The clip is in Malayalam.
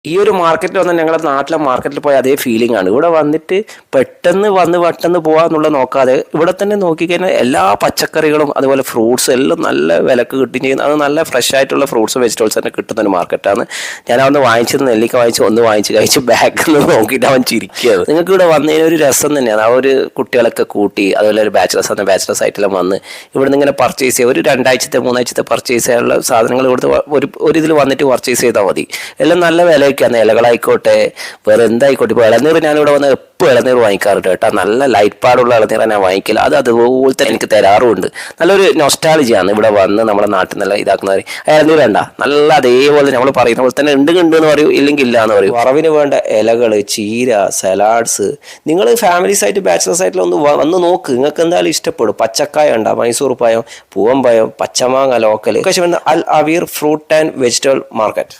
ഈ ഒരു മാർക്കറ്റിൽ വന്നാൽ ഞങ്ങളുടെ നാട്ടിലെ മാർക്കറ്റിൽ പോയ അതേ ഫീലിംഗ് ആണ്. ഇവിടെ വന്നിട്ട് പെട്ടെന്ന് പോകാമെന്നുള്ളത് നോക്കാതെ ഇവിടെ തന്നെ നോക്കിക്കഴിഞ്ഞാൽ എല്ലാ പച്ചക്കറികളും അതുപോലെ ഫ്രൂട്ട്സ് എല്ലാം നല്ല വിലക്ക് കിട്ടുകയും ചെയ്യുന്നത്. അത് നല്ല ഫ്രഷ് ആയിട്ടുള്ള ഫ്രൂട്ട്സും വെജിറ്റബിൾസ് തന്നെ കിട്ടുന്ന ഒരു മാർക്കറ്റാണ്. ഞാൻ അവന്ന് വാങ്ങിച്ചത് നെല്ലിക്ക വാങ്ങിച്ച് കഴിച്ച് ബാക്കിൽ നിന്ന് നോക്കിയിട്ട് അവൻ ചിരിക്കുകയാണ്. നിങ്ങൾക്ക് ഇവിടെ വന്നതിന് ഒരു രസം തന്നെയാണ്. ആ ഒരു കുട്ടികളൊക്കെ കൂട്ടി അതുപോലെ ഒരു ബാച്ചിലേഴ്സ് ആയിട്ടെല്ലാം വന്ന് ഇവിടുന്ന് ഇങ്ങനെ പർച്ചേസ് ചെയ്യുക. ഒരു 2 ആഴ്ചത്തെ 3 ആഴ്ചത്തെ പർച്ചേസ് ചെയ്യാനുള്ള സാധനങ്ങൾ ഇവിടുത്തെ ഒരു ഇതിൽ വന്നിട്ട് പർച്ചേസ് ചെയ്താൽ മതി. എല്ലാം നല്ല വില ഇലകളായിക്കോട്ടെ വേറെ എന്തായിക്കോട്ടെ. ഇപ്പോൾ ഇളനീർ ഞാനിവിടെ വന്ന് എപ്പോൾ ഇളനീർ വാങ്ങിക്കാറുണ്ട് കേട്ടോ. നല്ല ലൈറ്റ് പാടുള്ള ഇളനീറാണ് ഞാൻ വാങ്ങിക്കില്ല. അതുപോലെ തന്നെ എനിക്ക് തരാറുമുണ്ട്. നല്ലൊരു നൊസ്റ്റാളജിയാണ് ഇവിടെ വന്ന് നമ്മുടെ നാട്ടിൽ നല്ല ഇതാക്കുന്നവർ. ഇളനീർ വേണ്ട നല്ല അതേപോലെ നമ്മൾ പറയുന്ന പോലെ തന്നെ ഉണ്ട് എന്ന് പറയും, ഇല്ലെങ്കിൽ ഇല്ല എന്ന് പറയും. വറവിന് വേണ്ട ഇലകൾ, ചീര, സലാഡ്സ് നിങ്ങൾ ഫാമിലീസ് ആയിട്ട് ബാച്ചിലേഴ്സ് ആയിട്ടുള്ള വന്ന് നോക്ക്. നിങ്ങൾക്ക് എന്തായാലും ഇഷ്ടപ്പെടും. പച്ചക്കായ ഉണ്ട്, മൈസൂർ പഴം, പൂവമ്പഴം, പച്ചമാങ്ങ local. Al Aweer fruit and vegetable market.